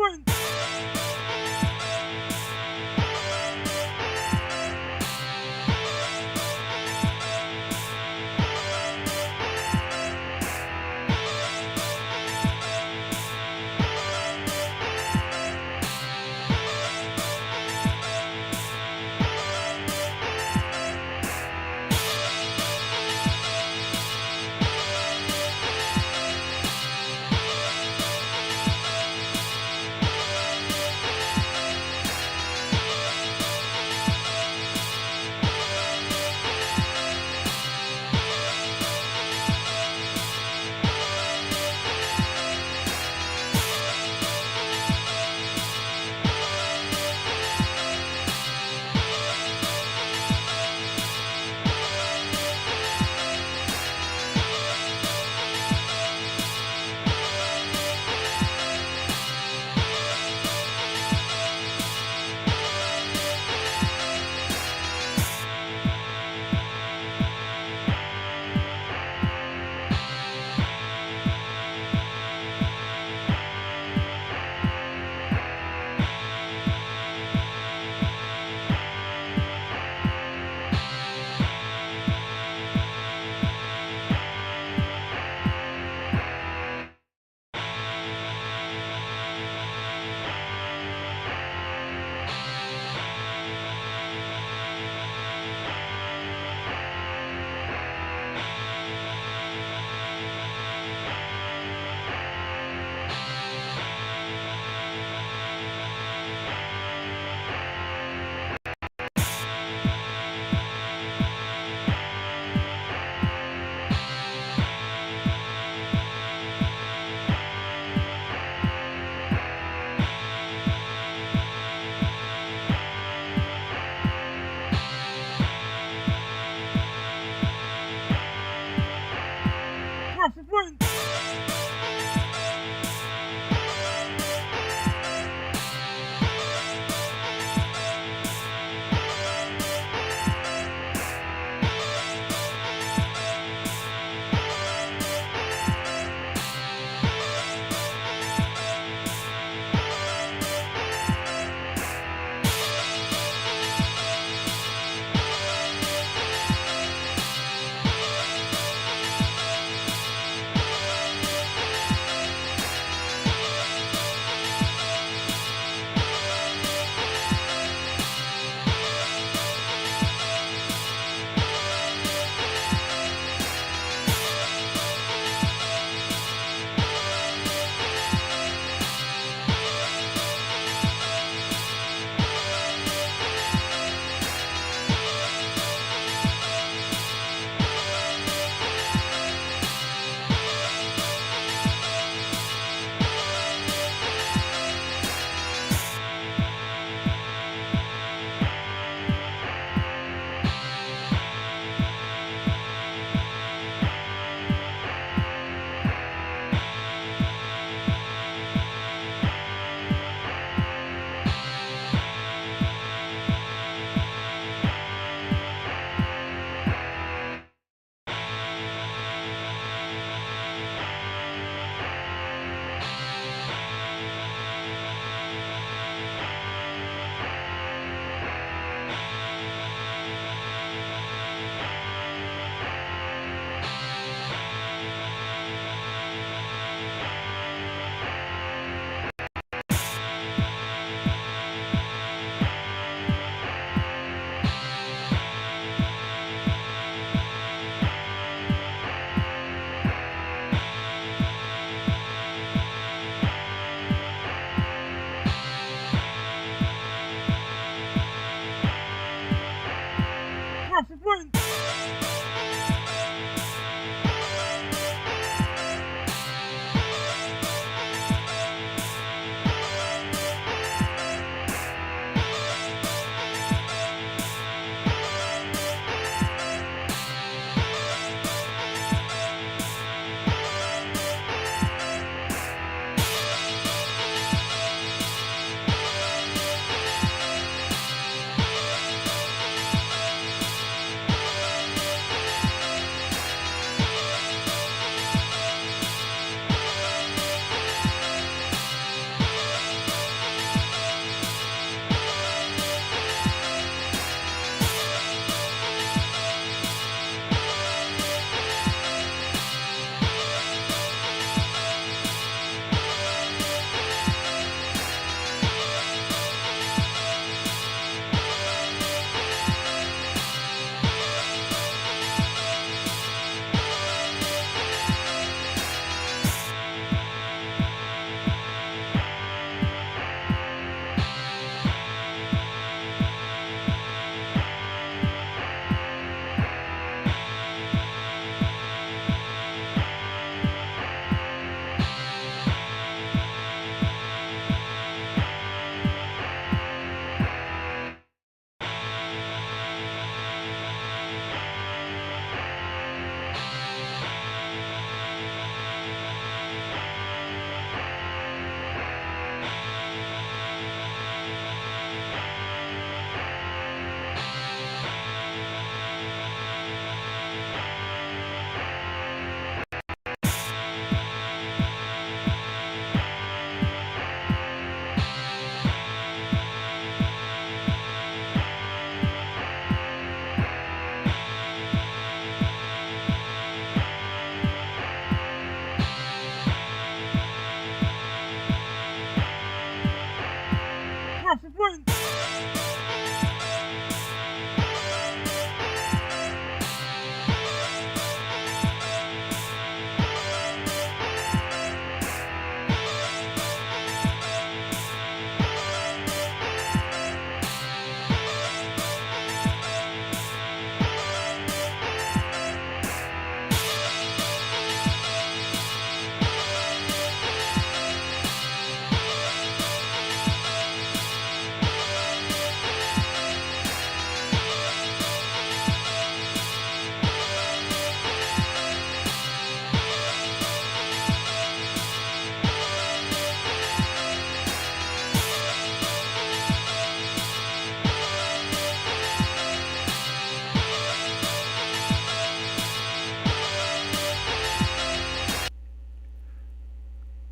point. Half a point.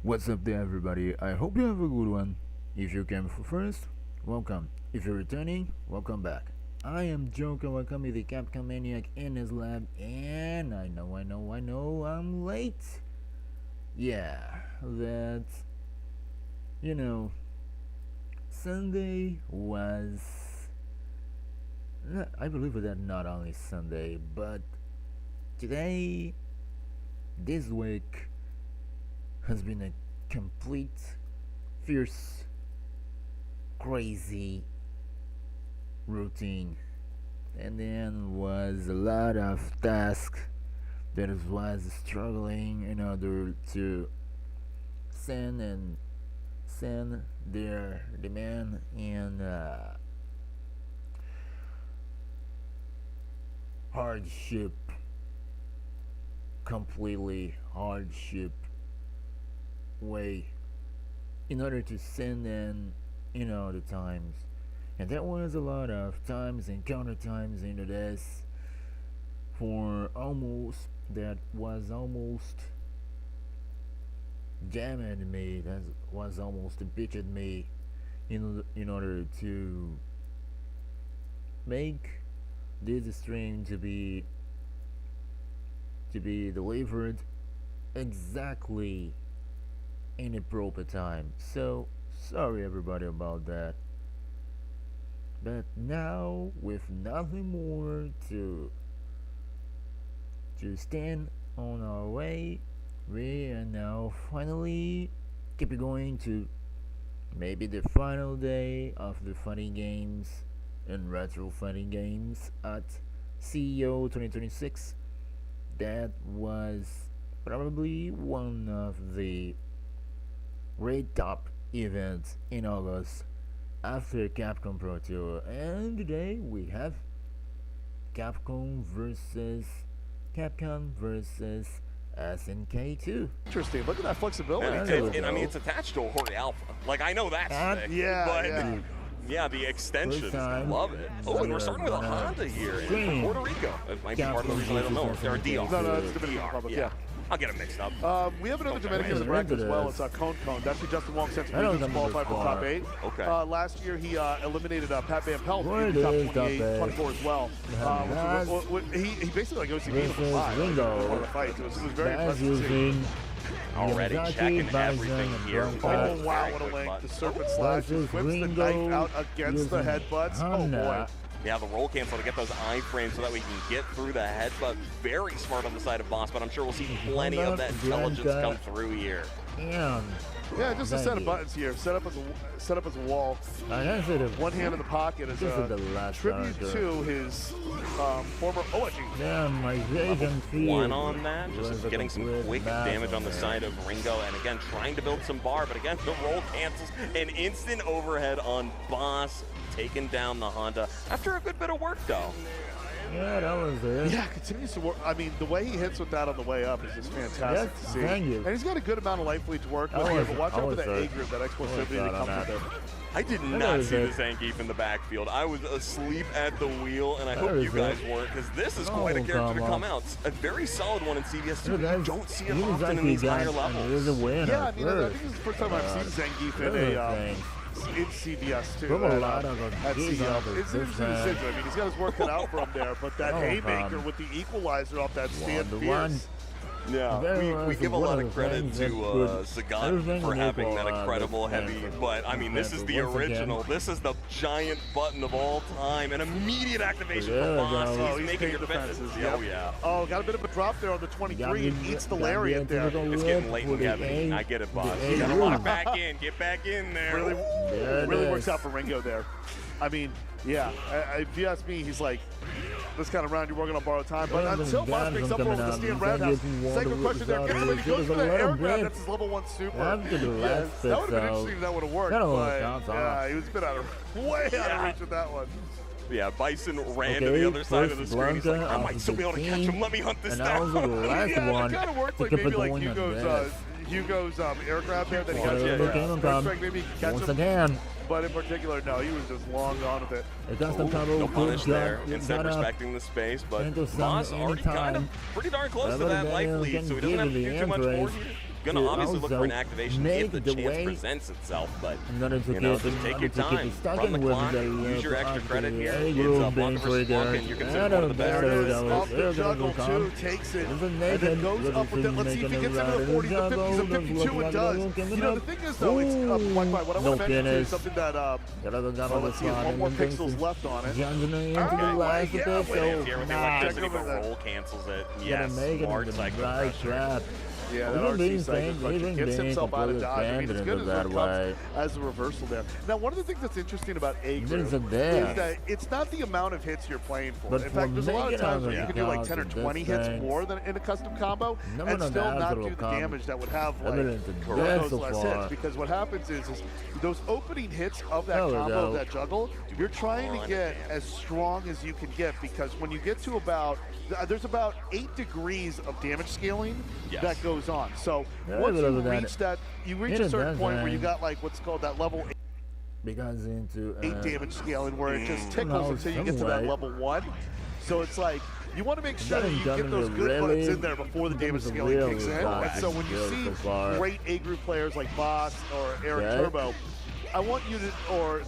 What's up there, everybody? I hope you have a good one. If you came for first, welcome. If you're returning, welcome back. I am Joe Kawakami, the Capcom Maniac in his lab, and I know I'm late. Yeah, that, Sunday was, I believe that not only Sunday, but today, this week, has been a complete, fierce, crazy routine, and then was a lot of tasks that was struggling in order to send their demand and hardship, completely hardship way in order to send in the times, and that was a lot of times and counter times into this for almost jamming me, that was almost bitching me in order to make this stream to be delivered exactly in a proper time. So sorry everybody about that. But now, with nothing more to stand on our way, we are now finally keep going to maybe the final day of the fighting games and retro fighting games at CEO 2026. That was probably one of the great top events in August after Capcom Pro Tour, and today we have Capcom versus SNK2. Interesting. Look at that flexibility. And I mean, it's attached to a Horde Alpha. Like, I know that's sick, but yeah, the extensions, love it. Oh, and we're starting with a Honda here in Puerto Rico. That might be part of the reason I don't know. They're a DR. No, it's Dominican Republic, yeah. I'll get them mixed up. We have another Dominican in the bracket as well. It's Cone. That's who Justin Wong sent to Regis qualified for top 8. Okay. Last year he eliminated Pat Van Pelt in the top 28, 24 as well. He basically goes to game for 5 in the fight. So it was very impressive to see. Already checking everything here. Oh wow, what a link. The Serpent Slash whips the knife out against the headbutts. Oh boy. Yeah, the roll cancel to get those iframes so that we can get through the headbutt. Very smart on the side of Boss, but I'm sure we'll see plenty of that intelligence come through here. Yeah, just a set of buttons here. Set up as a wall. One hand in the pocket as a tribute to his former One on that, just getting some quick damage on the side of Ringo, and again trying to build some bar, but again the roll cancels. An instant overhead on Boss, taking down the Honda after a good bit of work though. Yeah, that was it. Yeah, continues to work. I mean, the way he hits with that on the way up is just fantastic to see. And he's got a good amount of life lead to work with here, but watch out for the A group, that explosivity that comes with it. I did not see the Zangief in the backfield. I was asleep at the wheel, and I hope you guys weren't, because this is quite a character to come out. A very CVS2. You don't see him often in these higher levels. Yeah, I mean, I think this is the first time I've seen Zangief in CVS too. At CVS. It's interesting decision. I mean, he's got his work cut out for him there, but that haymaker with the equalizer off that stand fierce. Yeah, we give a lot of credit to Sagat for having that incredible heavy, but I mean, this is the original. This is the giant button of all time, an immediate activation for Boss. He's making your defenses. Oh, yeah. Oh, got a bit of a drop there on the 23 and eats the lariat there. It's getting late and heavy. I get it, Boss. You gotta lock back in. Get back in there. Really works out for Ringo there. I mean, yeah, if you ask me, he's like, this kind of round you're working on borrowed time, but until Boss picks up over the stand roundhouse, second question there, gets him and he goes for the air grab, that's his level 1 super. That would have been interesting if that would have worked, but yeah, he was a bit way out of reach with that one. Yeah, Bison ran to the other side of the screen. He's like, I might still be able to catch him. Let me hunt this down. Yeah, it kind of worked like maybe like Hugo's air grab there that he got. Maybe he can catch him. But in particular, no, he was just long gone with it. No punish there, instead respecting the space, but Boss already kind of pretty darn close to that life lead, so he doesn't have to do too much more here. going to obviously look for an activation if the chance presents itself, but, you know, just take your time, run the clock, use your extra credit here. It's Blanca versus Blanca, and you're considered one of the best. There it is, off the juggle, too, takes it, and then goes up with it. Let's see if he gets into the 40s, the 50s, the 52, and does. You know, the thing is, though, it's what I want to mention is something that, let's see, there's 1 more pixels left on it. Roll cancels it. Yes, smart cycle pressure. Yeah, that RC cycle pressure gets himself out of dodge. I mean, it's good as it comes as a reversal there. Now, one of the things that's interesting about A group is that it's not the amount of hits you're playing for. In fact, there's a lot of times where you can do like 10 or 20 hits more than in a custom combo and still not do the damage that would have like those less hits. Because what happens is those opening hits of that combo, of that juggle, you're trying to get as strong as you can get, because when you get to about there's about 8 degrees of damage scaling that goes on. So once you reach that, you reach a certain point where you got like what's called that level 8 damage scaling, where it just tickles until you get to that level 1. So it's like you want to make sure that you get those good buttons in there before the damage scaling kicks in. And so when you see great A group players like Boss or Eric Turbo, I want you to, or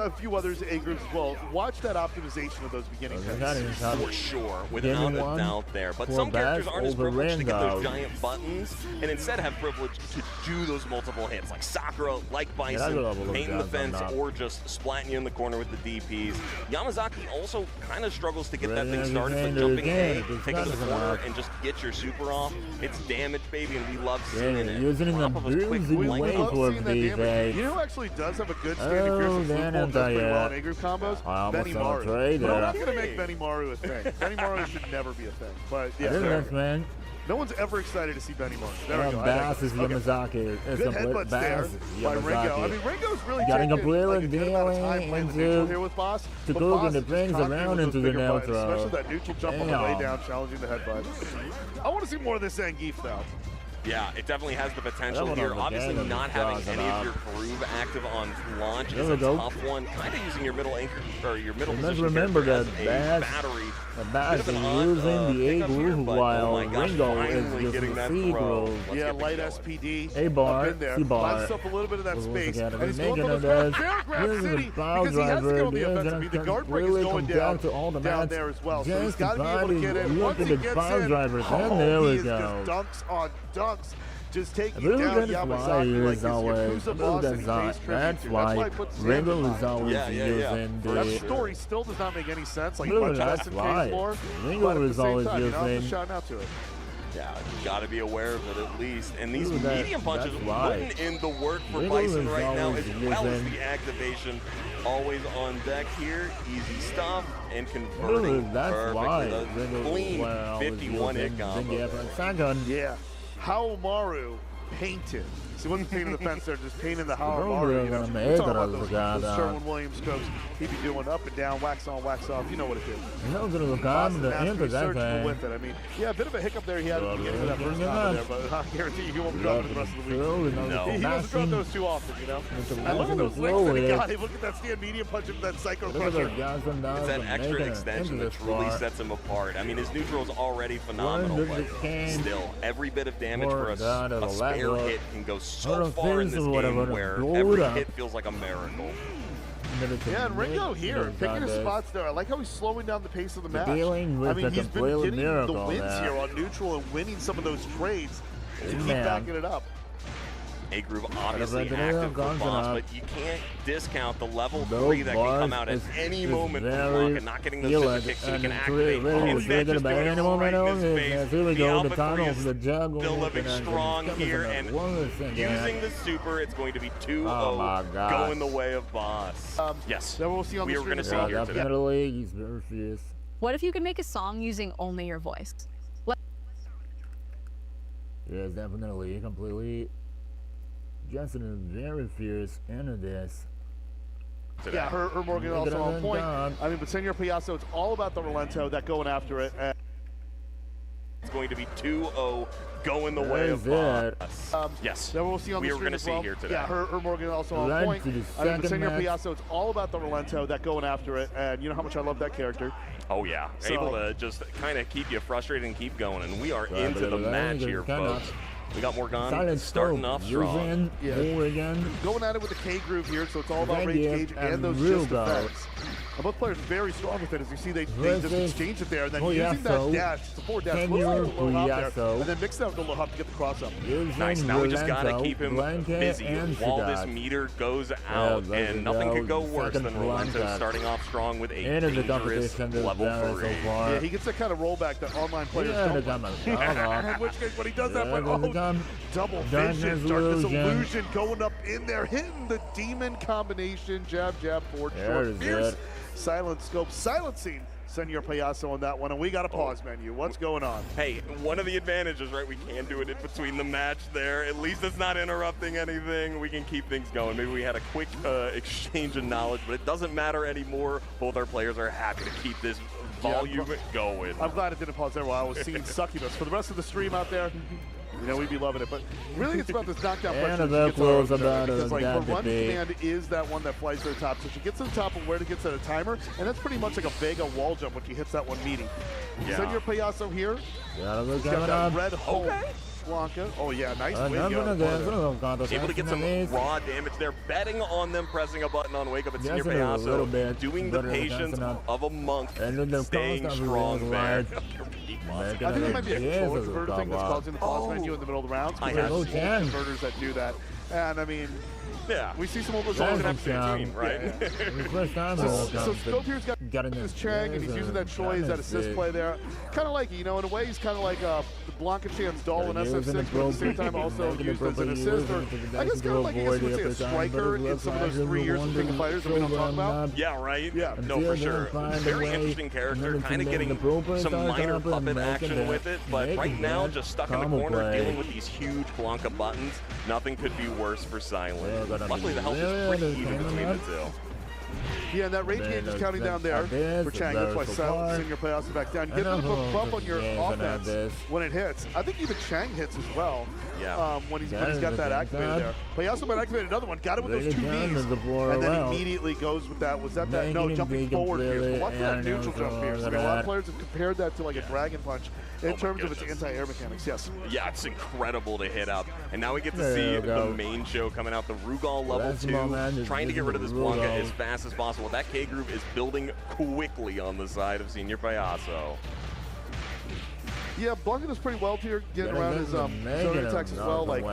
a few others A groups as well, watch that optimization of those beginning hits. For sure, without a doubt there. But some characters aren't as privileged to get those giant buttons and instead have privilege to do those multiple hits, like Sakura, like Bison, painting the fence, or just splatting you in the corner with the DPs. Yamazaki also kind of struggles to get that thing started, but jumping A, take it to the corner, and just get your super off. It's damage, baby, and we love seeing it. Using the bruising way for these days. You know who actually does have a good standing Fearsome Football and does pretty well in A group combos? Benny Maru. But I'm not going to make Benny Maru a thing. Benny Maru should never be a thing. But yeah, man. No one's ever excited to see Benny Maru. There we go. Bass is Yamazaki. Good headbutts there by Ringo. I mean, Ringo's really taking like a good amount of time playing the neutral here with Boss. To go and the brings around into the neutral. Especially that neutral jump on the way down, challenging the headbutt. I want to see more of this Zangief, though. Yeah, it definitely has the potential here. Obviously, not having any of your groove active on launch is a tough one. Kind of using your middle anchor or your middle position remember that battery. Bass is using the A groove while Ringo is using the C groove. Yeah, light SPD. A bar, C bar. Lines up a little bit of that space. And he's going for the Paragraph City because he has to get on the offensive. The guard break is going down there as well. So he's got to be able to get in. Once he gets in, he is just dunks on dunks. Just taking down Yamazaki like this Yakuza boss and face That's why Ringo is always using the... That story still does not make any sense. Like, much less in phase 4. Ringo is always using... Shouting out to it. Yeah, you got to be aware of it at least. And these medium punches putting in the work for Bison right now, as well as the activation. Always on deck here. Easy stuff and converting perfectly. Clean 51 hit combo. Yeah. Haomaru painted. So he wasn't painting the fence there, just painting the Haomaru. You know, we're talking about those Sherwin-Williams strokes he'd be doing up and down, wax on, wax off. You know what it is. Surgical with it. I mean, yeah, a bit of a hiccup there he had at the beginning of that first time there, but I guarantee you he won't be dropping the rest of the week. He doesn't drop those too often, you know. I look at those legs that he got. Look at that stand medium punch into that psycho crusher. It's that extra extension that truly sets him apart. I mean, his neutral is already phenomenal, but still, every bit of damage for a spare hit can go so far in this game where every hit feels like a miracle. Yeah, and Ringo here, picking his spots there. I like how he's slowing down the pace of the match. I mean, he's been getting the wins here on neutral and winning some of those trades to keep backing it up. A groove obviously active for Boss, but you can't discount the level 3 that can come out at any moment from Blanca, not getting those super kicks so you can activate. Instead, just doing it right in his face. The Alpha 3 is still living strong here, and using the super, it's going to be 2-0 going the way of Boss. Yes, we are going to see here today. He's very fierce. What if you could make a song using only your voice? Yes, definitely, completely. Justin is very fierce into this. Yeah, her Morgan also on point. I mean, but Senor Piasso, it's all about the Relento, that going after it. It's going to be 2-0 going the way of Boss. Yes, that we'll see on the screen as well. Here today. Yeah, her Morgan also on point. I mean, but Senor Piasso, it's all about the Relento, that going after it. And you know how much I love that character. Oh, yeah. Able to just kind of keep you frustrated and keep going. And we are into the match here, folks. We got Morgan Silent starting off strong. Again. Going at it with the K groove here, so it's all about rage gauge and those just effects. And both players very strong with it. As you see, they just exchange it there, and then using that dash, the forward dash, low hop there, and then mix that with the low hop to get the cross up. Nice. Now we just gotta keep him busy while this meter goes out, and nothing could go worse than Rolento starting off strong with a dangerous level 3. Yeah, he gets that kind of rollback that online players don't. In which case, when he does that, double vision, Darkness Illusion going up in there, hitting the demon combination, jab, forward, short, fierce, silent scope, silencing Senor Payaso on that one, and we got a pause menu. What's going on? Hey, one of the advantages, right? We can do it in between the match there. At least it's not interrupting anything. We can keep things going. Maybe we had a quick exchange of knowledge, but it doesn't matter anymore. Both our players are happy to keep this volume going. I'm glad it didn't pause there while I was seeing Succubus. For the rest of the stream out there, you know, we'd be loving it. But really, it's about this knockdown pressure. Because, like, her run command is that one that flies to the top. So she gets to the top of where to get to the timer, and that's pretty much like a Vega wall jump when she hits that one meeting. Senor Payaso here. He's got that red hole. Blanca. Oh, yeah, nice win. Able to get some raw damage there, betting on them pressing a button on Wake Up at Senor Payaso, doing the patience of a monk, staying strong there. I think it might be a controller converter thing that's causing the pause menu in the middle of the rounds. I have converters that do that. And I mean, we see some of those always have 15, right? So Scope here's got this Chang, and he's using that Choi as that assist play there. Kind of like, you know, in a way, he's kind of like Blanca Chan's doll in SF6, but at the same time also used as an assist. Or I guess kind of like, I guess you would say a striker in some of those 3 years of King of Fighters that we don't talk about. Yeah, right? Yeah. No, for sure. Very interesting character, kind of getting some minor puppet action with it, but right now just stuck in the corner dealing with these huge Blanca buttons. Nothing could be worse for Silent. Luckily, the health is pretty even between the two. Yeah, and that rage gauge is counting down there for Chang. That's why Silent your Payaso back down. You get a bit of a bump on your offense when it hits. I think even Chang hits as well. Yeah. When he's got that activated there. Payaso might activate another one. Got it with those 2 V's. And then immediately goes with that. Was that that? No, jumping forward Pierce. Watch that neutral jump Pierce. I mean, a lot of players have compared that to like a Dragon Punch in terms of its anti-air mechanics. Yes. Yeah, it's incredible to hit up. And now we get to see the main show coming out. The Rugal level 2. Trying to get rid of this Blanca as fast as possible. That K group is building quickly on the side of Senor Payaso. Yeah, Blanca does pretty well here, getting around his zone attacks as well. Like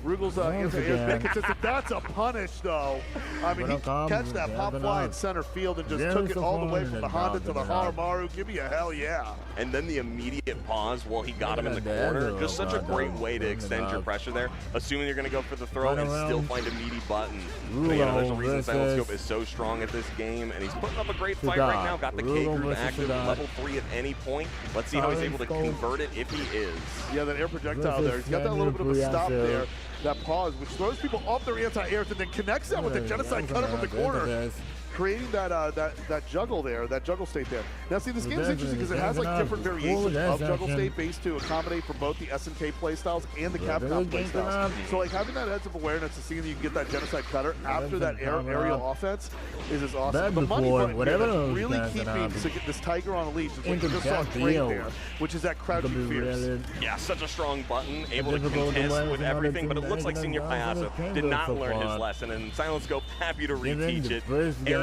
Rugal's anti-air is big consistent. That's a punish, though. I mean, he catch that pop fly in center field and just took it all the way from the Honda to the Haramaru. Give me a hell yeah. And then the immediate pause while he got him in the corner. Just such a great way to extend your pressure there. Assuming you're going to go for the throw and still find a meaty button. But, you know, there's a reason Silent Scope is so strong at this game, and he's putting up a great fight right now. Got the K group active, level 3 at any point. Let's see how he's able to convert it if he is. Yeah, that air projectile there. He's got that little bit of a stop there. That pause, which throws people off their anti-airs and then connects that with the genocide cutter from the corner, creating that juggle there, that juggle state there. Now, see, this game is interesting because it has like different variations of juggle state based to accommodate for both the SNK playstyles and the Capcom playstyles. So, like, having that heads of awareness to see that you can get that genocide cutter after that aerial offense is awesome. The money button here that's really keeping this Tiger on a leash is what you just saw great there, which is that crouching fierce. Yeah, such a strong button, able to contest with everything, but it looks like Senor Payaso did not learn his lesson, and Silent Scope happy to reteach it.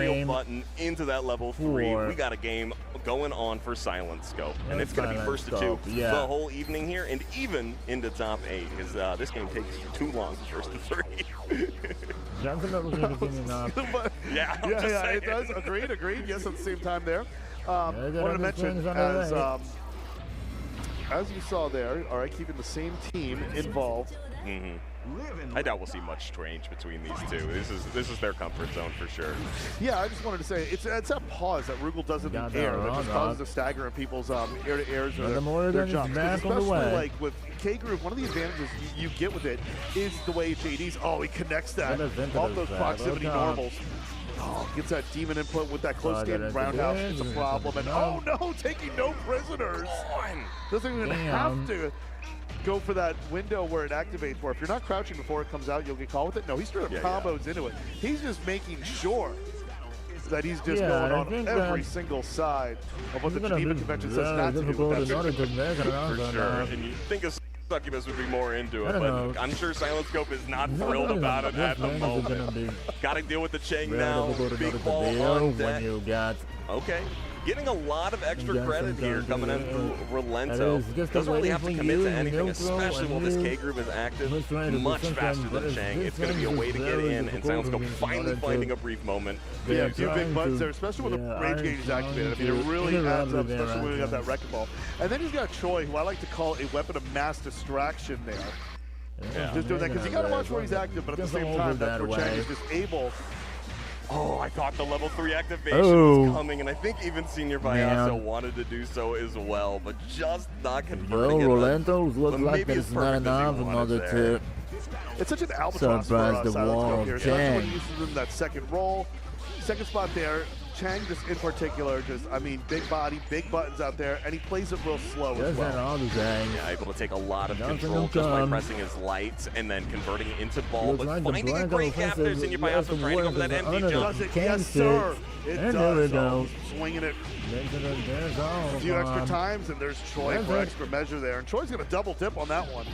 Aerial button into that level 3. We got a game going on for Silent Scope, and it's going to be first to 2 the whole evening here, and even into top 8, because this game takes too long first to 3. Yeah, it does. Agreed. Yes, at the same time there. Wanted to mention as you saw there, all right, keeping the same team involved. I doubt we'll see much change between these two. This is their comfort zone for sure. Yeah, I just wanted to say it's that pause that Rugal does in the air that just causes a stagger in people's air-to-airs or their jumps. Especially like with K Group, one of the advantages you get with it is the way JD's he connects that off those proximity normals. Gets that demon input with that close game roundhouse. It's a problem. And oh no, taking no prisoners. Doesn't even have to go for that window where it activates, where if you're not crouching before it comes out, you'll get caught with it. No, he's straight up combos into it. He's just making sure that he's just going on every single side of what the Geneva Convention says not to do with that. For sure. And you think of Succubus would be more into it, don't but know. I'm sure Silent Scope is not thrilled about it at the moment. Got to deal with the Chang now. Big ball on deck. When you got Okay. Getting a lot of extra credit here coming in through Relento. just Doesn't really waiting have to for commit you to in anything, neutral, especially while and this you K group is active. was trying to do Much something, faster but than Chang. this It's going to be a game way is to get very in, and Silent Scope difficult finally in finding order a brief moment. Yeah, two trying big buttons to- there, especially when the yeah, range gauge is activated. I mean, it to really adds up, interrupt especially when we got there, that wrecking ball. And then he's got Choi, who I like to call a weapon of mass distraction there. Just doing that, because you got to watch where he's active, but at the same time, that's where Chang is just able. Oh, I thought the level 3 activation was coming, and I think even Senior Payaso wanted to do so as well, but just not converting it. Rolentos looks but like maybe there's it's not perfect as he enough in wanted order there. to It's such an albatross for surprise the Silent wall Scope of here. Especially when Chang. he uses in that second roll. Second spot there. Chang just in particular, just, I mean, big body, big buttons out there, and he plays it real slow as There's that well. all the thing. Yeah, able to take a lot of Nothing control will just by come. pressing his lights and then converting it into ball, Looks but like the finding a Blanco great gap there. offensive Senior has Payaso some trying to go work for that as empty the jump. Does it? Can Yes, stick. sir. It And does. there we Oh, go. swinging it There's all a few extra gone. times, and there's Choi There's for it. extra measure there. And Choi's going to double dip on that one.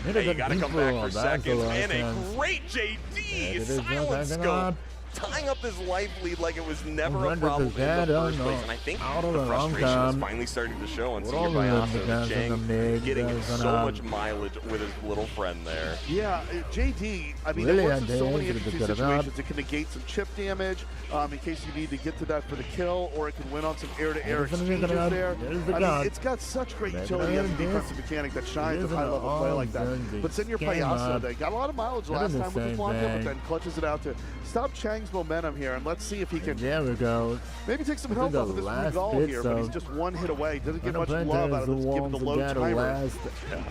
Hey, you got to come back for seconds. And a chance. great Yeah, JD. it is Silent not Scope. up. Tying up this life lead like it was never a 100% problem in the first no. place. And I think Out of the the long frustration is time. finally starting to show on We're Senior all in Payaso the and guys in Chang the mid, getting guys so in much mileage with his little friend there. Yeah, JD, I mean, Really it works in so many advanced, interesting it's a good situations. It can negate some chip damage in case you need to get to that for the kill, or it can win on some air-to-air There's exchanges another there. There's the I gun. mean, it's got such great There's utility as a another defensive mechanic that shines There's with high-level an play like that. all-gun But Senior came Payaso, up. they got a lot of mileage They're last the time with the same Blanca, but thing. then clutches it out to stop Chang's momentum here, and let's see if he can There we go. maybe take some I help think off of the this last Rugal bit, here, but he's so- just one hit away. Doesn't get much Panther love out is of the this, given one the to low get timer. last.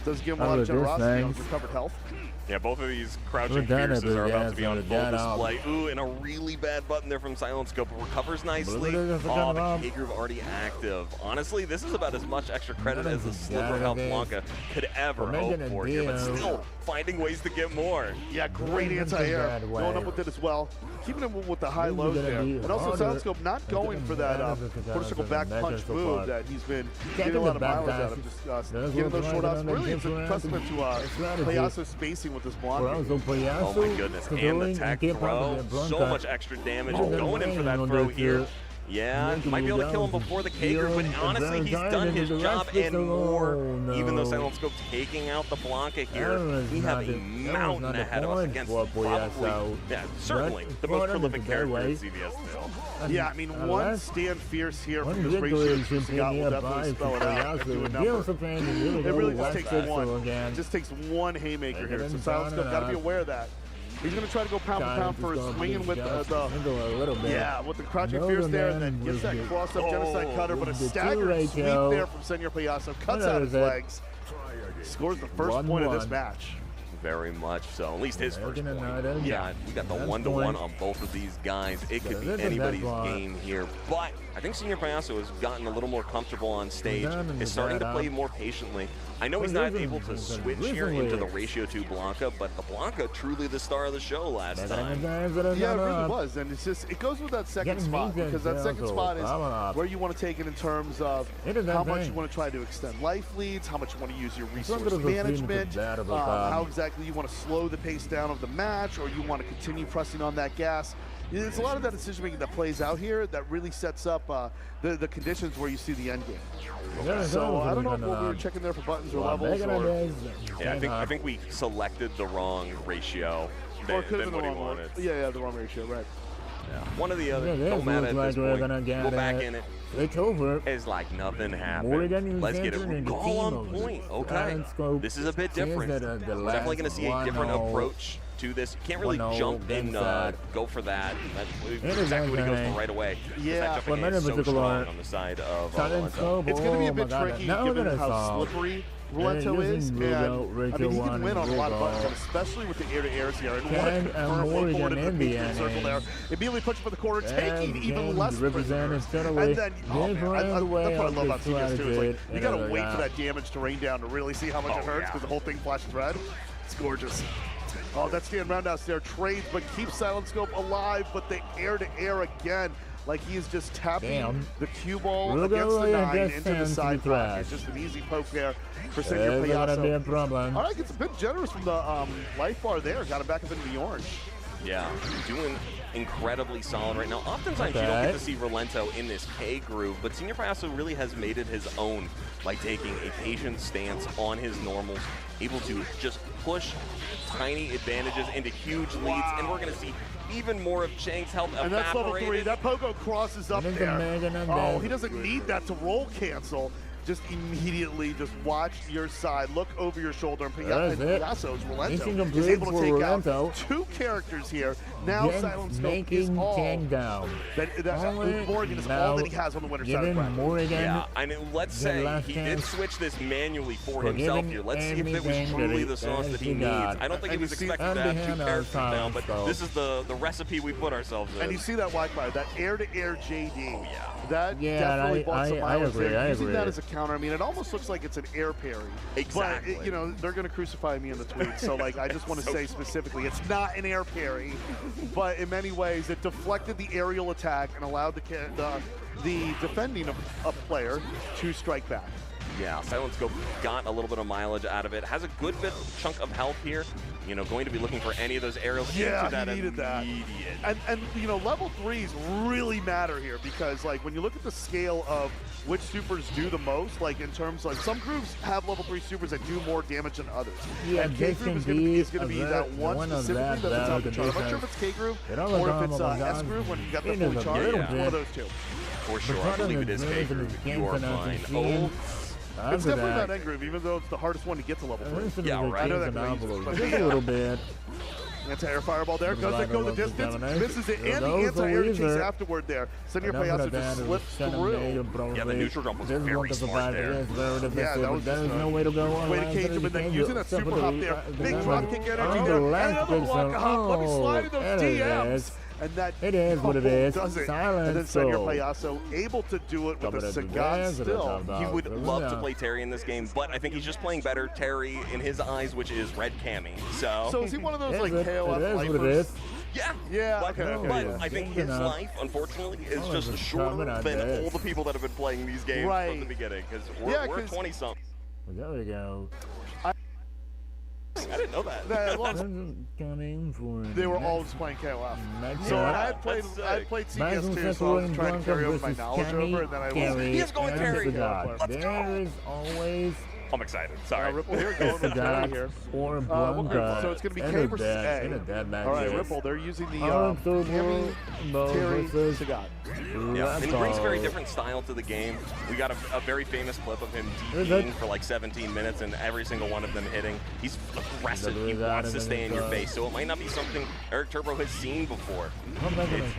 Doesn't give him a out lot of of this generosity on thing. recovered health. Yeah, both of these crouching We're done pierces at are it, about yeah, to be so on we're full done out. display. Ooh, and a really bad button there from Silent Scope. Recovers nicely. Look at Oh, that. the K-Groove already active. Honestly, this is about as much extra credit as the sliver of health Blanca could ever We're hope making a for here, but deal. still finding ways to get more. Yeah, great Doing it the anti-air. bad way. Going up with it as well. Keeping him with the high This is lows gonna there. be And also harder. Silent Scope not going for that quarter circle back punch move that he's been getting a lot of mileage out of. Just getting those short outs. Really, it's a testament to Payaso's spacing with this block. Oh my goodness, and the tech throw. So much extra damage going in for that throw here. Yeah, might be able to kill him before the K-Group, but honestly, he's done his job and more. Even though Silent Scope's taking out the Blanca here, we have a mountain ahead of us against probably, yeah, certainly the most prolific character in CBS still. Yeah, I mean, one stand fierce here from this ratio that got will definitely spell it out into a number. It really just takes one. It just takes one haymaker here. So Silent Scope got to be aware of that. He's going to try to go pound for pound for swinging with with the crouching fierce there, and then gets that cross-up genocide cutter, but a staggered sweep there from Senior Payaso. Cuts out his legs. Scores the first point of this match. Very much so. At least his first point. Yeah, we got the 1-to-1 on both of these guys. It could be anybody's game here. But I think Senior Payaso has gotten a little more comfortable on stage. Is starting to play more patiently. I know he's not able to switch here into the ratio 2 Blanca, but the Blanca truly the star of the show last time. Yeah, it really was, and it's just, it goes with that second spot, because that second spot is where you want to take it in terms of how much you want to try to extend life leads, how much you want to use your resource management, how exactly you want to slow the pace down of the match, or you want to continue pressing on that gas. There's a lot of that decision making that plays out here that really sets up the conditions where you see the end game. So I don't know what we were checking there for buttons or levels. Yeah, I think we selected the wrong ratio than what he wanted. Yeah, the wrong ratio, right. Yeah. One or the other. Don't matter at this point. Go back in it. It's over. It's like nothing happened. Let's get it. Call on point. Okay. This is a bit different. We're definitely going to see a different approach to this. You can't really jump and go for that. That's exactly what he goes for right away. Yeah, but is so strong on the side of Relento. It's going to be a bit tricky given how slippery Relento is, and I mean, he can win on a lot of buttons, especially with the air-to-airs here. And what a curveball forward into the medium circle there. Immediately pushing for the corner, taking even less prisoners. And then, oh man, that's what I love about CBS too. Is like, you got to wait for that damage to rain down to really see how much it hurts, because the whole thing flashes red. It's gorgeous. Oh, that stand roundhouse there trades, but keeps Silent Scope alive, but the air-to-air again. like he is just tapping the cue ball Rugal against the 9 just into the sends side the pocket. trash. It's just an easy poke there for Senor There's gonna be a Payaso. problem. All right, gets a bit generous from the life bar there. Got him back up into the orange. Yeah, doing incredibly solid right now. Oftentimes you don't get to see Relento in this K groove, but Senior Payaso really has made it his own by taking a patient stance on his normals, able to just push tiny advantages into huge leads, and we're going to see even more of Chang's health And that's level 3. evaporated. That Pogo crosses up there. Oh, he doesn't need that to roll cancel. Just immediately just watch your side, look over your shoulder, and Payaso's Relento is able to take out 2 characters here. Now Silent Scope is all down. Morgan is all that he has on the winner side of the bracket. Yeah, I mean, let's say he did switch this manually for himself here. Let's see if it was truly the sauce that he needs. I don't think he was expecting to have 2 characters now, but this is the recipe we put ourselves in. And you see that Wi-Fi, that air-to-air JD. Oh, yeah. That definitely bought some miles there. Using agree. that as a counter, I mean, it almost looks like it's an air parry. Exactly. But, you know, they're going to crucify me in the tweet. So, like, I just want to say specifically, it's not an air parry. But in many ways, it deflected the aerial attack and allowed the defending a player to strike back. Yeah, Silent Scope got a little bit of mileage out of it. Has a good bit chunk of health here. You know, going to be looking for any of those arrows into that he needed that. And you know, level 3s really matter here because, like, when you look at the scale of which supers do the most, like in terms like some groups have level 3 supers that do more damage than others. Yeah, and K Groove is going to be that one specifically that's out the chart. I'm not sure if it's K Groove or if it's S Groove when you got the full chart. It's one of those two. For sure, I believe it is K Groove. You are fine. Oh. It's definitely not N Groove, even though it's the hardest one to get to level 3. Yeah, right. I know that just a little bit. Anti-air fireball there. Does that go the distance? Misses it. And the anti-air chase afterward there. Senor Payaso just slips through. Yeah, the neutral jump was very smart there. Yeah, that was just no way to go. Way to cage him, and then using that super hop there. Big drop kick energy there. And another walk hop. Let me slide in those DMs. And that it is what it is. Silent and then Senor Payaso able to do it with a Sagat still. He would love to play Terry in this game, but I think he's just playing better Terry in his eyes, which is Red Cammy. So is he one of those like KOF lifers? Yeah. But I think his life, unfortunately, is just shorter than all the people that have been playing these games from the beginning. Because we're 20-something. There we go. I didn't know that. They were always playing KOF. So I played CBS too, so I was trying to carry over my knowledge over, and then I was. He is going Terry. Let's go. There is always. I'm excited. Sorry. Ripple here going with Terry here. Or Blanca. So it's going to be K versus A. All right, Ripple. They're using the Cammy, Terry, Sagat. Yeah, and he brings a very different style to the game. We got a very famous clip of him DPing for like 17 minutes and every single one of them hitting. He's aggressive. He wants to stay in your face. So it might not be something Eric Turbo has seen before.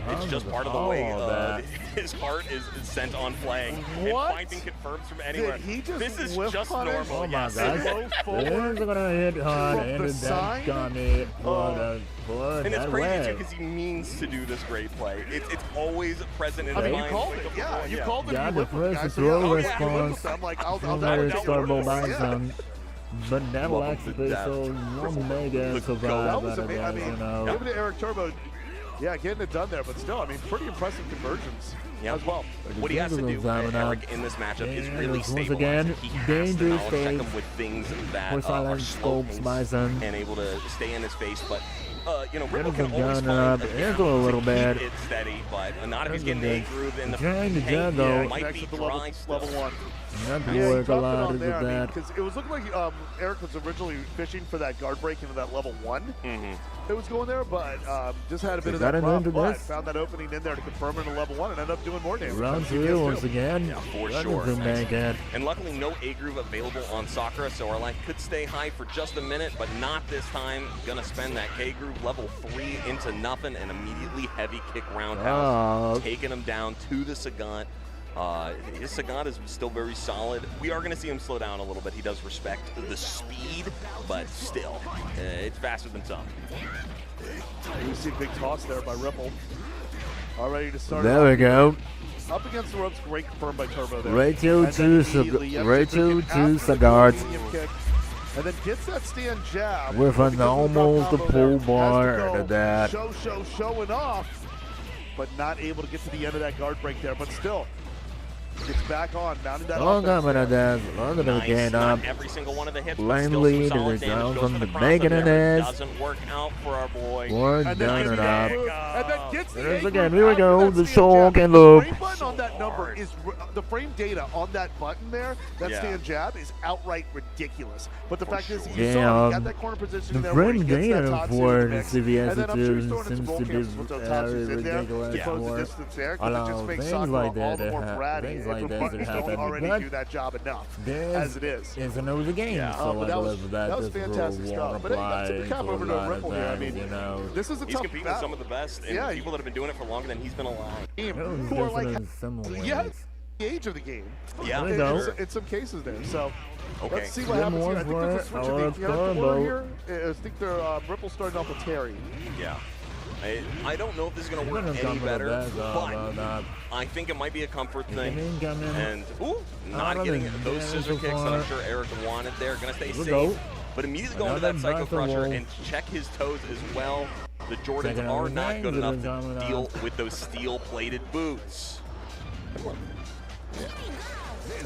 It's just part of the way his heart is sent on playing. What? And finding confirms from anywhere. This is just normal. Oh my yes. God. They're gonna hit hard and that gummy for and it's crazy too because he means to do this great play. It's always present in his mind. You called it. Yeah, you called it. Yeah, the first throw response. I'm like, I'll Starbo Bison. But that will actually so one mega survive out of that, you know. Give it to Eric Turbo. Yeah, getting it done there, but still, I mean, pretty impressive conversions as well. What he has to do, Eric, in this matchup is really stabilize it. He has to knowledge check him with things that are slow and able to stay in his face, but you know, Ripple can always find a little bit. It's steady, but not if he's getting a groove in the paint. Might be dry level 1. Not to work a lot of that. Because it was looking like Eric was originally fishing for that guard break into that level 1. It was going there, but just had a bit of that problem, but found that opening in there to confirm it in level 1 and ended up doing more damage. Round 3 once again. Yeah, for sure. And luckily no A-Groove available on Sakura, so our life could stay high for just a minute, but not this time. Gonna spend that K-Groove level 3 into nothing and immediately heavy kick roundhouse, taking him down to the Sagat. His Sagat is still very solid. We are going to see him slow down a little bit. He does respect the speed, but still, it's faster than some. You see a big toss there by Ripple. All ready to start. There we go. Up against the ropes, great confirmed by Turbo there. Rachel to Sagat. And then gets that stand jab. With an almost a pull bar to that. Showing off. but not able to get to the end of that guard break there. But still, gets back on, mounting that Long offense. coming at that. Long to get up. Every single one of the hits. Blindly to the ground from the bacon and ass. Doesn't work out for our boy. One down and up. And then gets the There's A again. group Here we out go. of The that soul stand jab. can loop. The frame button on that number is the frame data on that button there. That stand jab is outright ridiculous. But the fact is, you saw he got that corner position in the there where he frame gets that data top for mix. CVS And then I'm sure he's throwing in some seems roll to be cancels with those top in there ridiculous to close the for distance there. Because it just allow makes things Sakura like all that the to more happen. bratty. Things If like her that buttons to don't happen. already But do that job enough, this as it is. is another game. So but I that was believe that this fantastic rule stuff. won't But hey, apply that's a cap to a over to lot of Ripple here. I things, mean, you know. this is a He's tough competing with battle. some of the best and people that have been doing it for longer than he's been alive. Who are like, in some ways. yeah, the age of the game. Yeah, There you go. In some cases there. So Okay. let's see what happens here. I think there's a switch of the order Turbo. here. I think they're Ripple's starting off with Terry. Yeah. I don't know if this is going to work Gonna any come to better, the but best, I think it might be a comfort thing. Come in. And, ooh, not getting those scissor kicks that I'm sure Eric wanted there. Going to stay safe, but immediately go into that Psycho Crusher and check his toes as well. The Jordans are not good enough to deal with those steel-plated boots.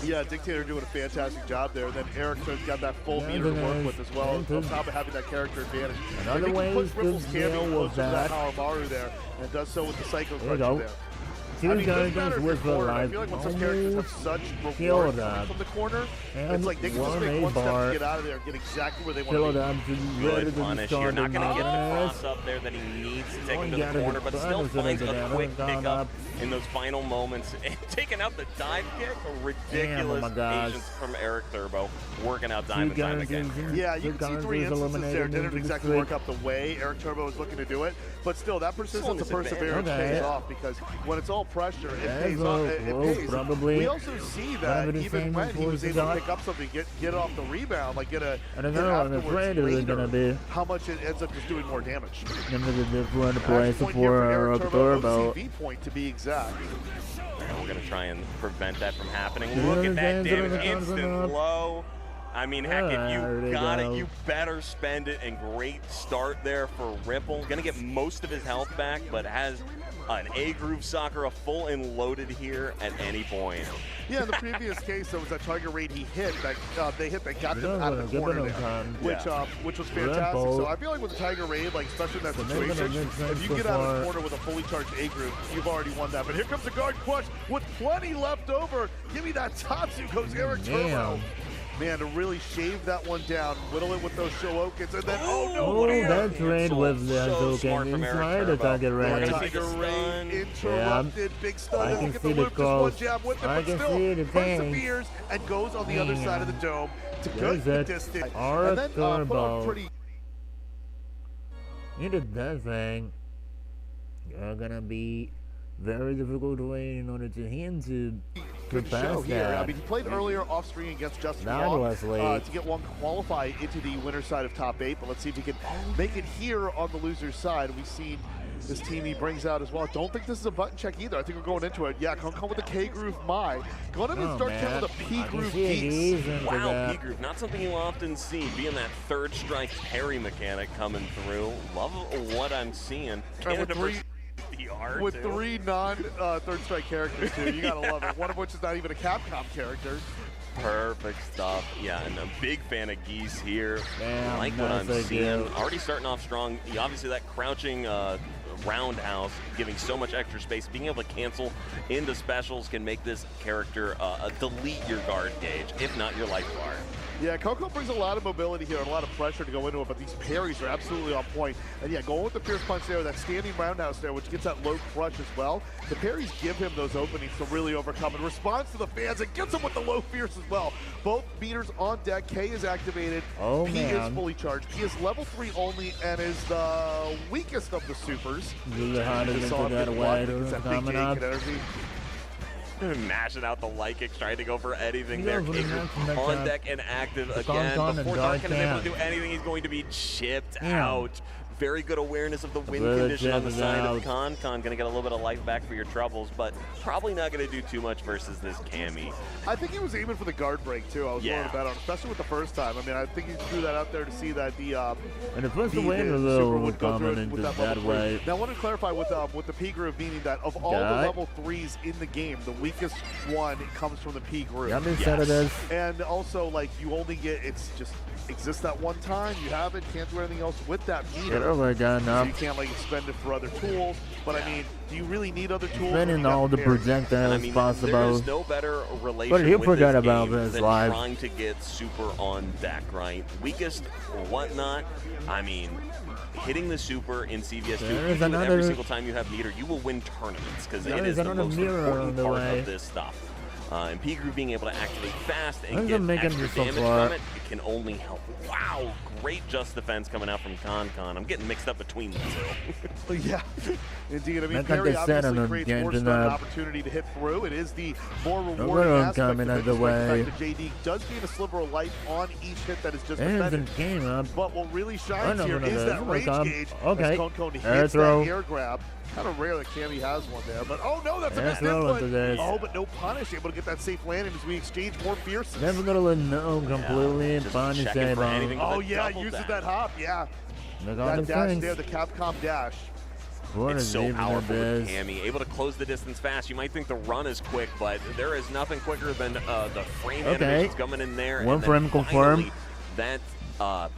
Yeah, Dictator doing a fantastic job there. Then Eric's got that full meter to work with as well, on top of having that character advantage. Another way puts to Ripple's deal camping with closer to that that. Hawamaru there, and does so with the Psycho There you Crusher go. there. Two I mean, it doesn't matter characters if with you're the cornered. I life feel like when some characters have such reward killed from the corner, and it's like they can just one make one step bar. to get out of there and get exactly where they want Killed to be. him to Good ready to punish. start You're not going to get the the cross up there that he needs to take Oh, him to yeah, the corner, the but still buttons that finds have a been quick gone pickup up. in those final moments. And taking out the dive kick, a ridiculous my gosh. patience from Eric Turbo, working out Diamond time again. Yeah, you can see three instances there. Didn't exactly work out the way Eric Turbo was looking to do it, but still, that persistence and perseverance pays off because when it's all pressure, it pays off. It pays. Probably. We also see that even when he was able to pick up something, get it off the rebound, like get a I don't know, I'm afraid it's gonna be how much it ends up just doing more damage. gonna be the different place Point here for Eric Turbo. OCV point to be exact. And we're going to try and prevent that from happening. Look at that damage, instant low. I mean, heck, if you got it, you better spend it. And great start there for Ripple. Going to get most of his health back, but has an A-Groove Sakura full and loaded here at any point. Yeah, in the previous case, there was that Tiger Raid he hit that they got them out of the corner there, which was fantastic. So I feel like with the Tiger Raid, like especially in that situation, if you get out of the corner with a fully charged A group, you've already won that. But here comes the guard crush with plenty left over. Give me that Tatsu, goes Eric Turbo. Man, to really shave that one down, whittle it with those Shookens, and then that trade with the Shoken inside the Tiger Raid. Tiger Raid interrupted, big stun. I can Get see the the loop, just one cross. jab with it, I but can still see the thing. perseveres and goes on the other side of the dome to good distance. And then put on pretty. Into that thing, you're gonna be very difficult way in order to him to pass that. I mean, he played earlier off screen against Justin Long to get one qualify into the winner's side of top 8. But let's see if he can make it here on the loser's side. We've seen this team he brings out as well. Don't think this is a button check either. I think we're going into it. Yeah, come with the K Groove Mai. Go ahead and start killing the P Groove geeks. Wow, P Groove, not something you often see. Being that third strike parry mechanic coming through. Love what I'm seeing. With three non-third strike characters too. You gotta love it. One of which is not even a Capcom character. Perfect stuff. Yeah, and a big fan of Geese here. Damn, like what I'm seeing. Already starting off strong. Obviously that crouching roundhouse giving so much extra space. Being able to cancel into specials can make this character delete your guard gauge, if not your life bar. Yeah, Coco brings a lot of mobility here and a lot of pressure to go into it, but these parries are absolutely on point. And yeah, going with the Fierce Punch there, that standing roundhouse there, which gets that low crush as well. The parries give him those openings to really overcome and responds to the fans and gets him with the low Fierce as well. Both meters on deck. K is activated. P is fully charged. P is level 3 only and is the weakest of the supers. Really hard to get that away. Coming up. Mashing out the light kick, trying to go for anything there. On deck and active again. Before Dark can able to do anything, he's going to be chipped out. very good awareness of the wind condition on the side of Con. Going to get a little bit of life back for your troubles, but probably not going to do too much versus this Cammy. I think he was aiming for the guard break, too. I was willing to bet on, especially with the first time. I mean, I think he threw that out there to see that the and if it's the wind a little would come into that way. Now, I want to clarify with the P groove, meaning that of all the level 3s in the game, the weakest one comes from the P groove. And also, like, you only get, it's just exists that one time. You have it, can't do anything else with that meter. Oh my God, no. So you can't like spend it for other tools. But I mean, do you really need other tools? Spending all the projectiles possible. There is no better relation but he with forgot this about game this than live. trying to get super on deck, right? Weakest or whatnot. I mean, hitting the super in CVS2 every single time you have meter, you will win tournaments because it is the most important part of this stuff. And P Groove being able to activate fast and get extra damage from it, it can only help. Wow, great just defense coming out from Con. I'm getting mixed up between the two. Yeah, indeed. I mean, Perry obviously creates more stun opportunity to hit through. It is the more rewarding aspect of it. The JD does gain a sliver of life on each hit that is just defended. But what really shines here is that range gauge as Con hits that air grab. Kind of rare that Cammy has one there, but oh no, that's a missed input. Oh, but no punish, able to get that safe landing as we exchange more fierceness. Never gonna let no completely punish anything. Oh yeah, uses that hop, yeah. That dash there, the Capcom dash. It's so powerful with Cammy, able to close the distance fast. You might think the run is quick, but there is nothing quicker than the frame animations coming in there. One frame confirmed. That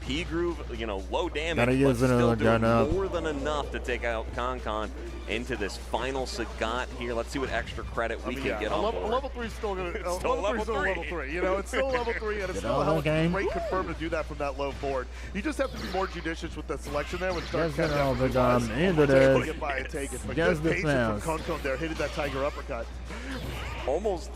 P Groove, you know, low damage, but still doing more than enough to take out Con into this final Sagat here. Let's see what extra credit we can get on board. Level 3 is still going to level 3. You know, it's still level 3, and it's still a great confirm to do that from that low board. You just have to be more judicious with the selection there. When just get by and take it. But just the patience from Con there, hitting that Tiger uppercut. Almost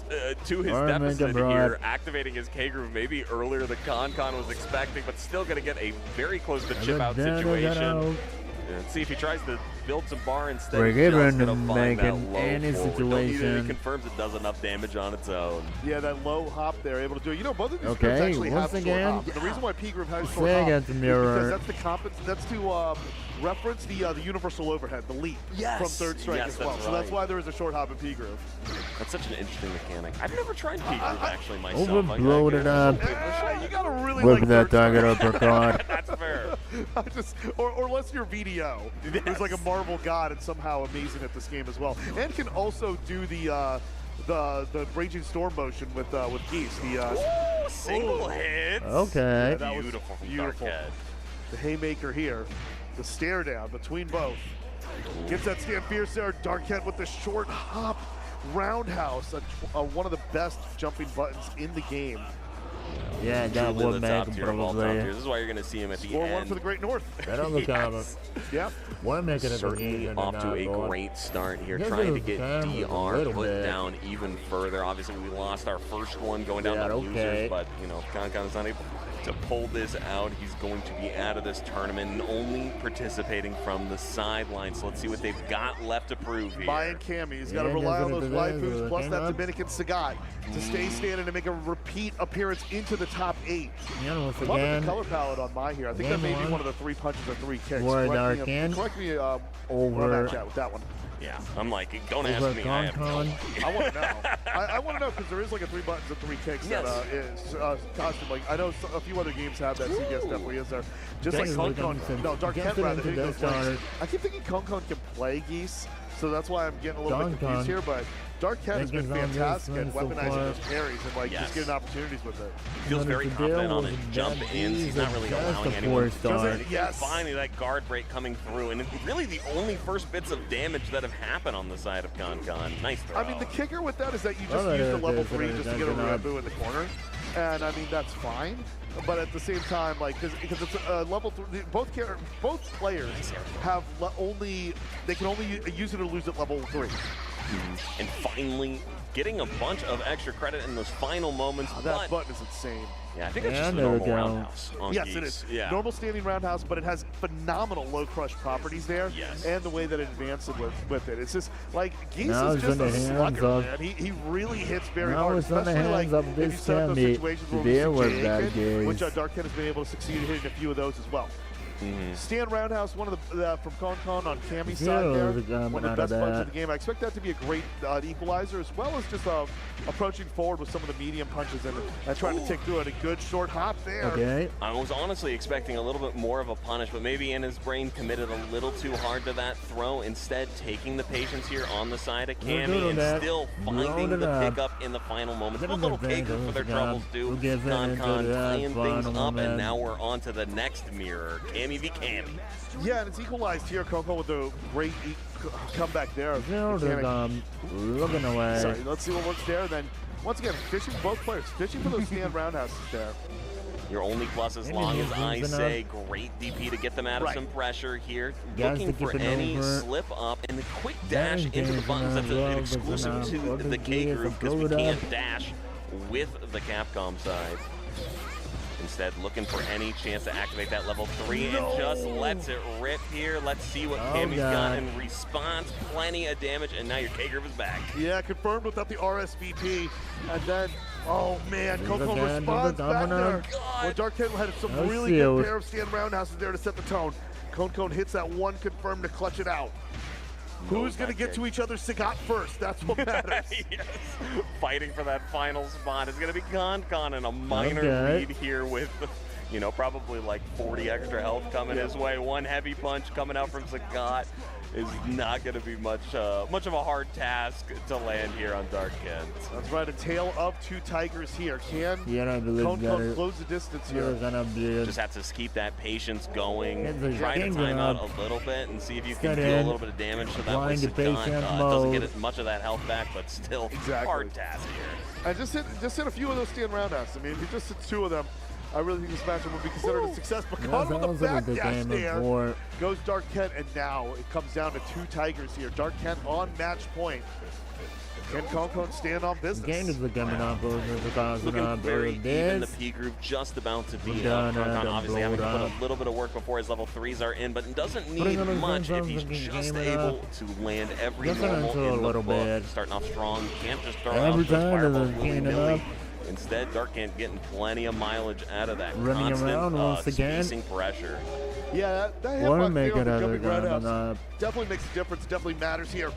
to his deficit here, activating his K-Groove maybe earlier than Con was expecting, but still going to get a very close to chip out situation. And see if he tries to build some bar instead. We're given to make in any situation. It confirms it does enough damage on its own. Yeah, that low hop there, able to do it. You know, both of these groups actually have short hop. And the reason why P Groove has short hop is because that's to reference the universal overhead, the leap from third strike as well. Right. So that's why there is a short hop in P Groove. That's such an interesting mechanic. I've never tried P Groove actually myself. Overblowed it up. You gotta really like that Tiger uppercut. That's fair. Or unless you're VDO, who's like a Marvel god and somehow amazing at this game as well, and can also do the Raging Storm motion with Geese. Single hits. Okay. Yeah, beautiful. Beautiful. The haymaker here. The stare down between both. Gets that stand fierce there. Darkhead with the short hop roundhouse. One of the best jumping buttons in the game. Yeah, that would make him probably. This is why you're going to see him at the Score end. one for the Great North. That on the cover. Yep. One making it certainly off to a great start here, trying to get DR put down even further. Obviously, we lost our first one going down to losers, but you know, Con not able to pull this out. He's going to be out of this tournament and only participating from the sidelines. So let's see what they've got left to prove here. Mayan Cammy, he's got to rely on those waifus plus that Dominican Sagat to stay standing and make a repeat appearance into the top 8. Love the color palette on my here. I think that may be one of the 3 punches or 3 kicks. Correct me over chat with that one. Yeah, I'm like, don't ask me. I have no idea. I want to know. I want to know because there is like a 3 buttons and 3 kicks that is costume. Like I know a few other games have that. CBS definitely is there. Just like Con. No, Dark Kent rather. I keep thinking Con can play Geese, so that's why I'm getting a little bit confused here. But Dark Cat has been fantastic at weaponizing those parries and like just getting opportunities with it. Feels very confident on his jump-ins. He's not really allowing anyone to finally that guard break coming through. And really the only first bits of damage that have happened on the side of Con. Nice throw. I mean, the kicker with that is that you just use the level 3 just to get a Rabu in the corner. And I mean, that's fine. But at the same time, like, because it's level 3, both players have they can only use it or lose at level 3. And finally getting a bunch of extra credit in those final moments. That button is insane. Yeah, I think it's just a normal roundhouse on Geese. It is. Yeah. Normal standing roundhouse, but it has phenomenal low crush properties there. Yes. And the way that it advances with it. It's just like Geese is just a slugger, man. He really hits very hard. Especially like if you set up those situations where we see which Dark Cat has been able to succeed in hitting a few of those as well. Stand roundhouse, one of the from Con on Cammy's side there, one of the best punches of the game. I expect that to be a great equalizer, as well as just approaching forward with some of the medium punches and trying to tick through it. A good short hop there. Okay. I was honestly expecting a little bit more of a punish, but maybe in his brain committed a little too hard to that throw. Instead, taking the patience here on the side of Cammy and still finding the pickup in the final moments. What little K-Group for their troubles do. Con tying things up, and now we're on to the next mirror. Cammy v. Cammy. Yeah, and it's equalized here. Coco with a great comeback there. Looking away. Sorry, let's see what works there. Then, once again, fishing both players, fishing for those stand roundhouses there. Your only plus, as long as I say, great DP to get them out of some pressure here. Looking for any slip up and the quick dash into the buttons. That's an exclusive to the K group because we can't dash with the Capcom side. Instead, looking for any chance to activate that level 3 and just lets it rip here. Let's see what Cammy's got in response. Plenty of damage, and now your K-Group is back. Yeah, confirmed without the RSVP. And then, oh man, Coco responds back there. Well, Dark Ken had some really good pair of stand roundhouses there to set the tone. Con hits that one confirmed to clutch it out. Who's going to get to each other's Sagat first? That's what matters. Yes. Fighting for that final spot is going to be Con in a minor lead here with, you know, probably like 40 extra health coming his way. One heavy punch coming out from Sagat is not going to be much of a hard task to land here on Dark Kent. That's right, a tale of two tigers here. Can Con close the distance here? Just have to keep that patience going. Try to time out a little bit and see if you can deal a little bit of damage to that way. Doesn't get much of that health back, but still hard task here. And just hit a few of those stand roundhouses. I mean, if you just hit 2 of them, I really think this matchup would be considered a success. But Con with the back dash there goes Dark Kent, and now it comes down to 2 tigers here. Dark Kent on match point. Can Con stand on business? Game is becoming looking very even. The P group just about to beat up. Con obviously having to put a little bit of work before his level 3s are in, but doesn't need much if he's just able to land every normal in the book. Starting off strong, can't just throw out those fireballs willy-nilly. Instead, Dark Kent getting plenty of mileage out of that constant spacing pressure. Yeah, that hit by the jumping roundhouse definitely makes a difference, definitely matters here.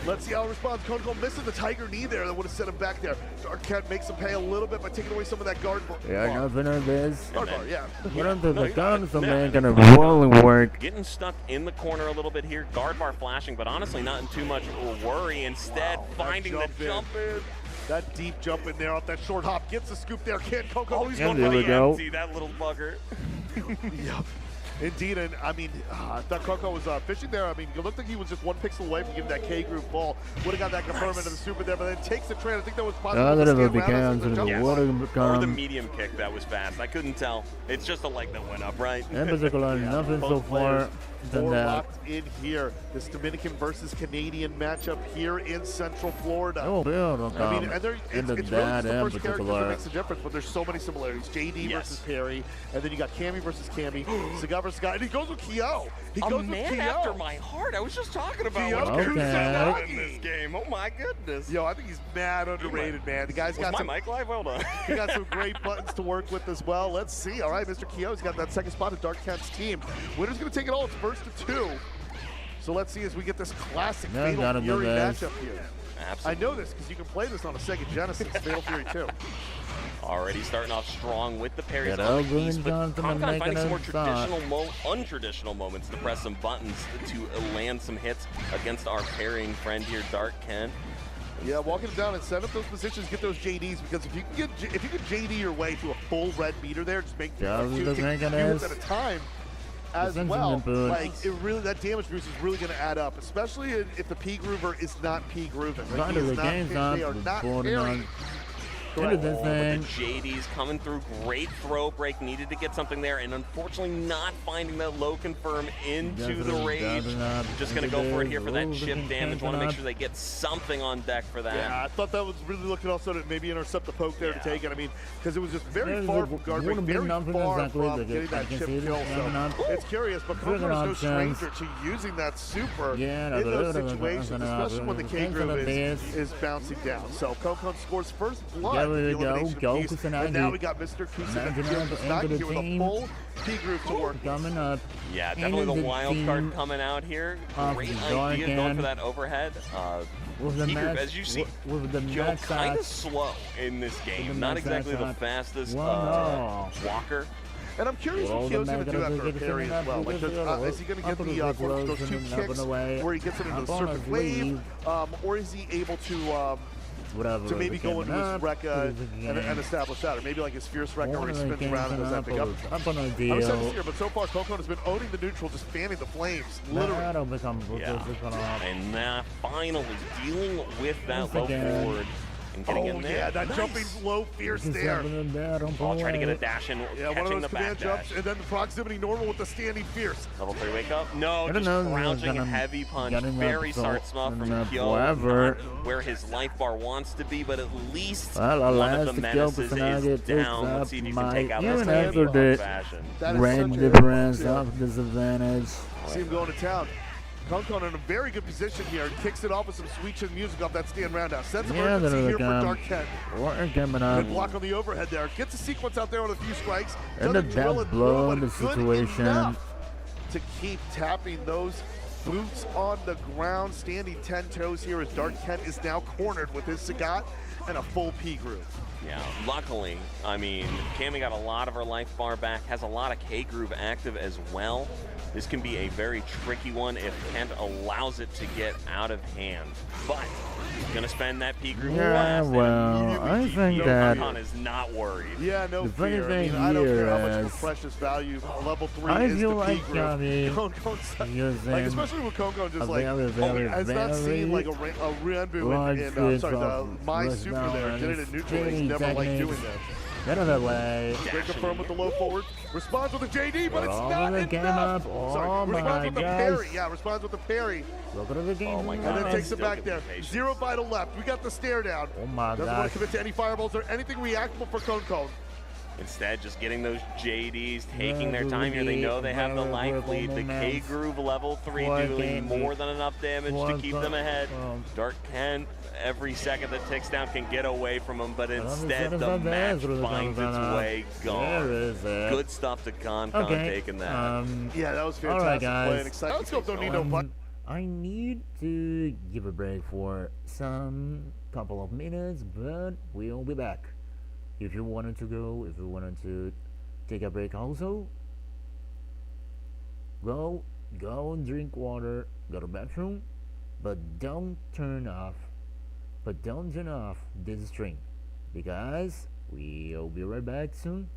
Let's see how it responds. Con missing the tiger knee there that would have set him back there. Dark Kent makes him pay a little bit by taking away some of that guard bar. Yeah, nothing of this. Guard bar, yeah. The guns are gonna rolling work. Getting stuck in the corner a little bit here. Guard bar flashing, but honestly not in too much worry. Instead, finding the jump in. That deep jump in there off that short hop gets the scoop there. Can't Coco. Oh, he's going for the empty, that little bugger. Yep. Indeed, and I mean, I thought Coco was fishing there. I mean, it looked like he was just 1 pixel away from giving that K group ball. Would have got that confirmed into the super there, but then takes the train. I think that was possible. Or the medium kick that was fast. I couldn't tell. It's just a leg that went up, right? In particular, nothing so far than that. Locked in here. This Dominican versus Canadian matchup here in Central Florida. Oh, I mean, and it's really just the first character that makes a difference, but there's so many similarities. JD versus Perry, and then you got Cammy versus Cammy, Sagat versus Sagat, and he goes with Kyo. He goes with Kyo. After my heart. I was just talking about in this game. Oh my goodness. Yo, I think he's mad underrated, man. The guy's got some mic live. Well done. He got some great buttons to work with as well. Let's see. All right, Mr. Kyo's got that second spot at Dark Kent's team. Winner's gonna take it all. It's first to 2. So let's see as we get this classic Fatal Fury matchup here. Absolutely. I know this because you can play this on a Sega Genesis, Fatal Fury 2. Already starting off strong with the parries on the keys, but Con finding some more untraditional moments to press some buttons to land some hits against our parrying friend here, Dark Kent. Yeah, walking him down and set up those positions, get those JDs, because if you can JD your way to a full red meter there, just make 2 hits at a time. As well, like that damage boost is really going to add up, especially if the P groover is not P grooving. Like, they are not parrying. Into this thing. The JD's coming through. Great throw break. Needed to get something there, and unfortunately not finding that low confirm into the rage. Just going to go for it here for that chip damage. Want to make sure they get something on deck for that. Yeah, I thought that was really looking also to maybe intercept the poke there to take it. I mean, because it was just very far from guard break, very far from getting that chip kill. So it's curious, but Coco is no stranger to using that super in those situations, especially when the K groove is bouncing down. So Coco scores first blood there we go. Go And Kusanagi. now we got Mr. Kusanagi here with a full P group to work. Coming up. Yeah, definitely the wild card coming out here. Great idea going for that overhead. With the P-group, as you see, with the Joe kind of slow in this game. Not exactly the fastest walker. And I'm curious what Kyo's going to do after a parry as well. Like, is he going to get those 2 kicks where he gets it into the serpent wave, or is he able to maybe go into his Rekka and establish that, or maybe like his Fierce Rekka where he spins around and does that big up. I'm excited to see her, but so far Kokon has been owning the neutral, just fanning the flames, literally. And now finally dealing with that low forward. And getting in there. Yeah, that jumping low Fierce there. I'll try to get a dash in, catching the back dash. And then the proximity normal with the standing Fierce. Level 3 wake up? No, just crouching heavy punch. Very smart stuff from Kyo. Not where his life bar wants to be, but at least one of the menaces is down. Let's see if you can take out this game fashion. Range difference of disadvantage. See him going to town. Kokon in a very good position here. Kicks it off with some sweet chin music off that stand roundhouse. Sets emergency here for Dark Kent. Good block on the overhead there. Gets a sequence out there with a few strikes. And a death blow in the situation. To keep tapping those boots on the ground. Standing 10 toes here as Dark Kent is now cornered with his Sagat and a full P groove. Yeah, luckily, I mean, Cammy got a lot of her life bar back, has a lot of K groove active as well. This can be a very tricky one if Kent allows it to get out of hand. But he's gonna spend that P groove last. Well, I think that Kokon is not worried. Yeah, no fear. I mean, I don't care how much of a precious value level 3 is the P groove. Like, especially with Kokon just like, has not seen like a Renbu in my super there. Did it in neutral. He's never liked doing that. Get out of the way. Break confirm with the low forward. Responds with the JD, but it's not the game up. Sorry, responds with the parry. Yeah, responds with the parry. Look at the game. Oh my God. And then takes it back there. 0 vital left. We got the stare down. Oh my God. Doesn't want to commit to any fireballs or anything reactable for Kokon. Instead, just getting those JDs, taking their time here. They know they have the life lead. The K groove level 3 doing more than enough damage to keep them ahead. Dark Kent, every second that ticks down can get away from him, but instead the match finds its way gone. Good stuff to Konkon taking that. Yeah, that was fantastic. All right, guys. Let's go. Don't need no button. I need to give a break for some couple of minutes, but we'll be back. If you wanted to go, if you wanted to take a break also, go and drink water, go to the bathroom, but don't turn off this stream, because we'll be right back soon.